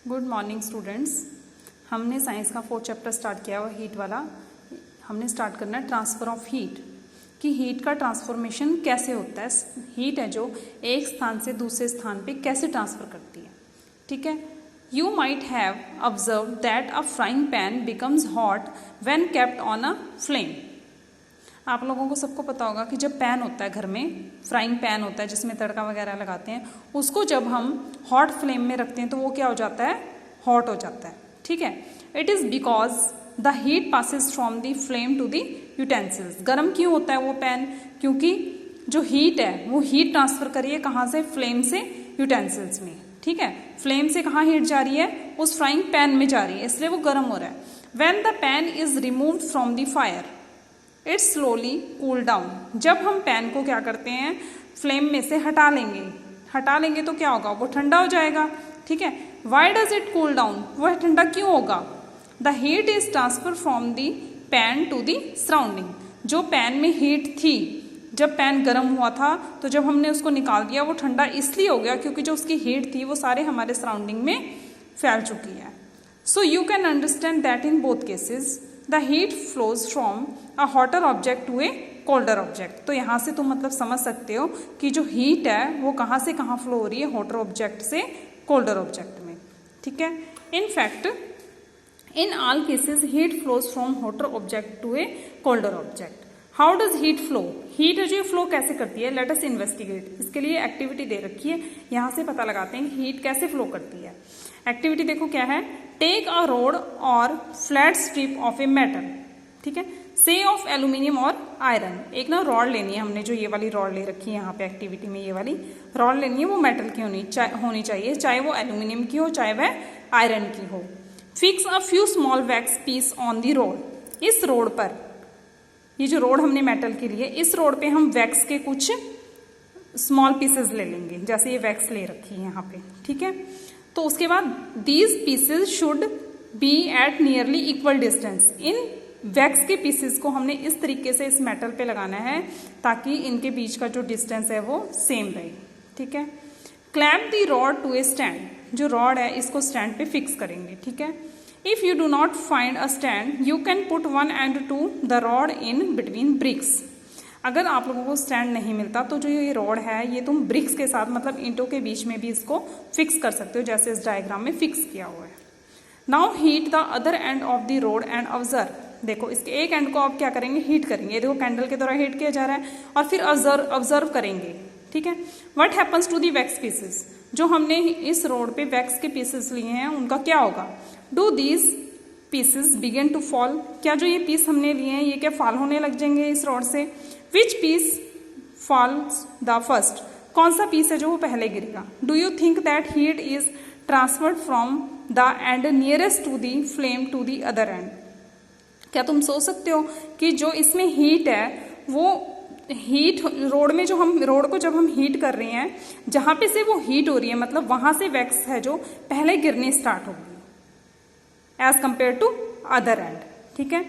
Good morning students. हमने science का 4th chapter start किया हुआ हीट वाला। हमने स्टार्ट करना है ट्रांसफ़र ऑफ हीट, कि हीट का ट्रांसफॉर्मेशन कैसे होता है। हीट है जो एक स्थान से दूसरे स्थान पे कैसे ट्रांसफ़र करती है। ठीक है, you might have observe that a frying pan becomes hot when kept on a flame. आप लोगों को सबको पता होगा कि जब पैन होता है घर में, फ्राइंग पैन होता है जिसमें तड़का वगैरह लगाते हैं, उसको जब हम हॉट फ्लेम में रखते हैं तो वो क्या हो जाता है, हॉट हो जाता है। ठीक है, it is because the heat passes from the flame to the utensils. गर्म क्यों होता है वो पैन, क्योंकि जो हीट है वो हीट ट्रांसफर करिए कहाँ से, फ्लेम से यूटेंसिल्स में। ठीक है, फ्लेम से कहाँ हीट जा रही है, उस फ्राइंग पैन में जा रही है, इसलिए वो गर्म हो रहा है। When the pan is removed from the fire it's slowly cool down. जब हम पैन को क्या करते हैं, फ्लेम में से हटा लेंगे तो क्या होगा, वो ठंडा हो जाएगा। ठीक है, why does it cool down, वह ठंडा क्यों होगा। The heat is transfer from the pan to the surrounding. जो पैन में हीट थी, जब पैन गर्म हुआ था तो जब हमने उसको निकाल दिया वो ठंडा इसलिए हो गया क्योंकि जो उसकी हीट थी वो सारे हमारे सराउंडिंग में फैल चुकी है। So you can understand that in both cases the heat flows from a hotter object to a colder object. तो यहाँ से तुम मतलब समझ सकते हो कि जो हीट है वो कहाँ से कहाँ फ्लो हो रही है, हॉटर ऑब्जेक्ट से कोल्डर ऑब्जेक्ट में। ठीक है, in fact in all cases heat flows from hotter object to a colder object. How does heat flow, heat जो फ्लो कैसे करती है, लेट अस इन्वेस्टिगेट। इसके लिए एक्टिविटी दे रखी है, यहाँ से पता लगाते हैं कि हीट कैसे फ्लो करती है। एक्टिविटी देखो क्या है, टेक अ रॉड और flat strip of a metal. ठीक है, से ऑफ एल्यूमिनियम और आयरन। एक ना रॉड लेनी है हमने, जो ये वाली रॉड ले रखी है यहाँ पे एक्टिविटी में, ये वाली रॉड लेनी है, वो मेटल की होनी चाहिए, चाहे वो एल्यूमिनियम की हो चाहे वह आयरन की हो। Fix a few small wax piece on the rod. इस रोड पर, ये जो रोड हमने मेटल के लिए, इस रोड पे हम वैक्स के कुछ स्मॉल पीसेस ले लेंगे, जैसे ये वैक्स ले रखी है यहाँ पे। ठीक है, तो उसके बाद these pieces should be at nearly equal distance. इन वैक्स के पीसेस को हमने इस तरीके से इस मेटल पे लगाना है ताकि इनके बीच का जो डिस्टेंस है वो सेम रहे। ठीक है, clamp the rod to a stand. जो रॉड है इसको स्टैंड पे फिक्स करेंगे। ठीक है, if you do not find a stand you can put one end to the rod in between bricks. अगर आप लोगों को स्टैंड नहीं मिलता तो जो ये रॉड है ये तुम ब्रिक्स के साथ, मतलब ईंटों के बीच में भी इसको फिक्स कर सकते हो, जैसे इस डायग्राम में फिक्स किया हुआ है। Now heat the other end of the rod and observe. देखो इसके एक एंड को आप क्या करेंगे, हीट करेंगे। देखो कैंडल के द्वारा हीट किया जा रहा है, और फिर ऑब्जर्व करेंगे। ठीक है, what happens to the wax pieces. जो हमने इस रोड पे वैक्स के पीसेस लिए हैं उनका क्या होगा, do these pieces begin to fall. क्या जो ये पीस हमने लिए हैं ये क्या फॉल होने लग जाएंगे इस रोड से। Which piece falls the first. कौन सा पीस है जो वो पहले गिरेगा। Do you think that heat is transferred from the end nearest to the flame to the other end. क्या तुम सोच सकते हो कि जो इसमें हीट है वो हीट रोड में, जो हम रोड को जब हम हीट कर रहे हैं, जहां पे से वो हीट हो रही है, मतलब वहां से वैक्स है जो पहले गिरने स्टार्ट होगी as compare to other end. ठीक है,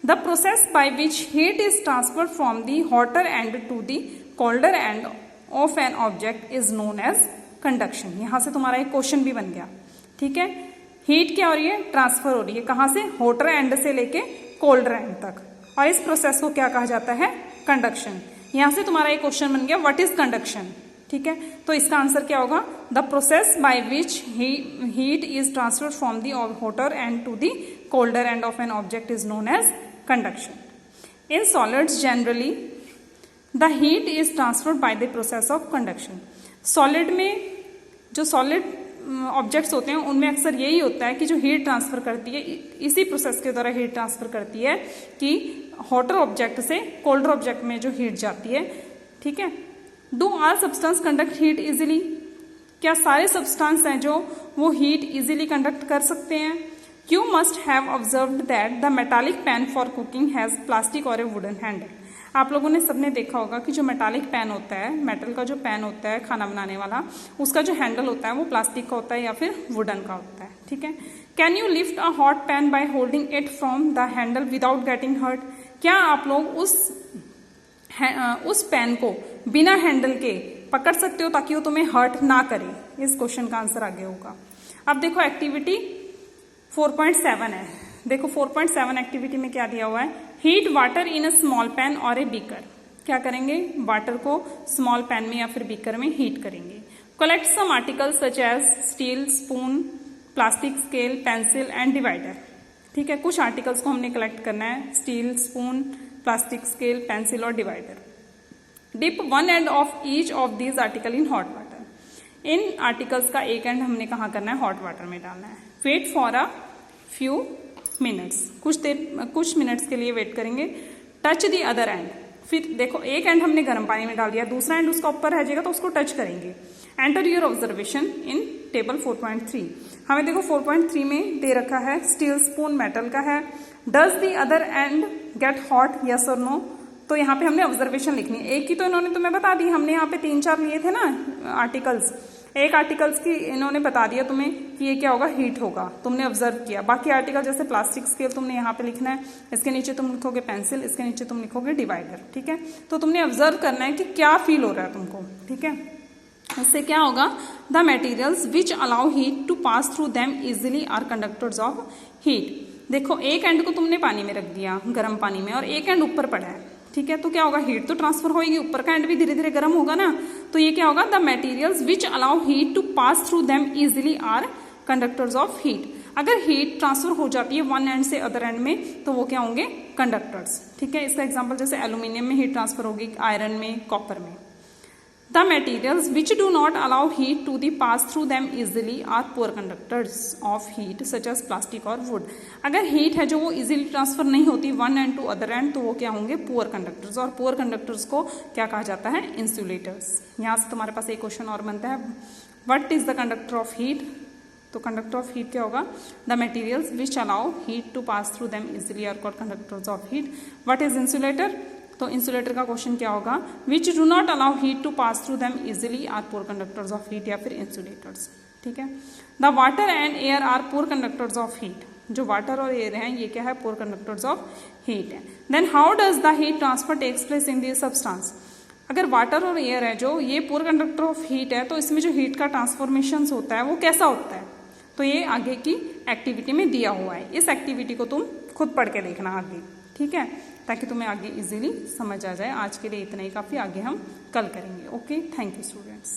the process by which heat is transferred from the hotter end to the colder end of an object is known as conduction. यहां से तुम्हारा एक क्वेश्चन भी बन गया। ठीक है, हीट क्या हो रही है, ट्रांसफर हो रही है, कहां से, हॉटर एंड से लेके कोल्डर एंड तक, और इस प्रोसेस को क्या कहा जाता है, कंडक्शन। यहां से तुम्हारा एक क्वेश्चन बन गया, व्हाट इज कंडक्शन। ठीक है, तो इसका आंसर क्या होगा, the process by which heat is transferred from the hotter end to the colder end of an object is known as conduction. In solids generally the heat is transferred by the process of conduction. Solid में, जो solid objects होते हैं उनमें अक्सर यही होता है कि जो हीट ट्रांसफर करती है, इसी प्रोसेस के द्वारा हीट ट्रांसफर करती है कि हॉटर ऑब्जेक्ट से कोल्डर ऑब्जेक्ट में जो हीट जाती है। ठीक है, do all substance conduct heat easily. क्या सारे सब्सटेंस हैं जो वो हीट इजीली कंडक्ट कर सकते हैं। You must have observed that the metallic pan for cooking has plastic और ए वुडन हैंडल। आप लोगों ने सबने देखा होगा कि जो मेटालिक पैन होता है, मेटल का जो पैन होता है खाना बनाने वाला, उसका जो हैंडल होता है वो प्लास्टिक का होता है या फिर वुडन का होता है। ठीक है, can you lift a hot pan by holding it from the handle without getting hurt. क्या आप लोग उस पैन को बिना हैंडल के पकड़ सकते हो ताकि वो तुम्हें हर्ट ना करे। इस क्वेश्चन का आंसर आगे होगा। अब देखो एक्टिविटी 4.7 है। देखो 4.7 एक्टिविटी में क्या दिया हुआ है, heat water in a small pan और ए बीकर। क्या करेंगे, वाटर को स्मॉल पैन में या फिर बीकर में हीट करेंगे। Collect some articles such as steel, spoon, plastic, scale, pencil and divider. ठीक है, कुछ आर्टिकल्स को हमने कलेक्ट करना है, steel, spoon, plastic, scale, pencil और divider. Dip one end of each of these article in hot water. इन articles का एक एंड हमने कहाँ करना है, हॉट वाटर में डालना है। Wait for a few minutes, कुछ मिनट्स के लिए वेट करेंगे। टच द अदर एंड, फिर देखो एक एंड हमने गर्म पानी में डाल दिया, दूसरा एंड उसका ऊपर रह जाएगा तो उसको टच करेंगे। Enter your observation in table 4.3। हमें देखो 4.3 में दे रखा है स्टील, स्पून मेटल का है। Does the other and get hot, yes और नो। तो यहाँ पे हमने ऑब्जर्वेशन लिखनी है। एक ही तो इन्होंने तुम्हें बता दी, हमने यहाँ पे 3-4 लिए थे ना आर्टिकल्स। एक आर्टिकल्स की इन्होंने बता दिया तुम्हें कि ये क्या होगा, हीट होगा, तुमने ऑब्जर्व किया। बाकी आर्टिकल जैसे प्लास्टिक, स्केल तुमने यहाँ पे लिखना है, इसके नीचे तुम लिखोगे पेंसिल, इसके नीचे तुम लिखोगे डिवाइडर। ठीक है, तो तुमने ऑब्जर्व करना है कि क्या फील हो रहा है तुमको। ठीक है, इससे क्या होगा, the materials which allow heat to pass through them easily are conductors of heat. देखो एक एंड को तुमने पानी में रख दिया, गर्म पानी में, और एक एंड ऊपर पड़ा है। ठीक है, तो क्या होगा, हीट तो ट्रांसफर होगी, ऊपर का एंड भी धीरे धीरे गर्म होगा ना। तो ये क्या होगा, the materials which allow heat to pass through them easily are conductors of heat. अगर हीट ट्रांसफर हो जाती है वन एंड से अदर एंड में तो वो क्या होंगे, कंडक्टर्स। ठीक है, इसका एग्जांपल जैसे एल्यूमिनियम में हीट ट्रांसफर होगी, आयरन में, कॉपर में। The materials which do not allow heat to the pass through them easily are poor conductors of heat such as plastic और वुड। अगर हीट है जो वो इजिली ट्रांसफर नहीं होती one end to other end तो वो क्या होंगे, पुअर कंडक्टर्स। और पुअर कंडक्टर्स को क्या कहा जाता है, इंसुलेटर्स। यहाँ से तुम्हारे पास एक क्वेश्चन और बनता है, what is the conductor of heat. तो कंडक्टर ऑफ हीट क्या होगा, the materials which allow heat to pass through them easily are called conductors of heat. What is insulator, तो इंसुलेटर का क्वेश्चन क्या होगा, which do not allow heat to pass through them easily are poor conductors of heat, या फिर insulators. ठीक है, the water and air are poor conductors of heat. जो water और एयर हैं ये क्या है, पुअर कंडक्टर्स ऑफ हीट है। Then how does the heat transfer takes place in this substance. अगर वाटर और एयर है जो ये पुअर कंडक्टर ऑफ हीट है, तो इसमें जो हीट का ट्रांसफॉर्मेशन होता है वो कैसा होता है, तो ये आगे की एक्टिविटी में दिया हुआ है। इस एक्टिविटी को तुम खुद पढ़ के देखना आगे। ठीक है, ताकि तुम्हें आगे इजीली समझ आ जाए। आज के लिए इतना ही काफ़ी, आगे हम कल करेंगे। Okay, thank you students.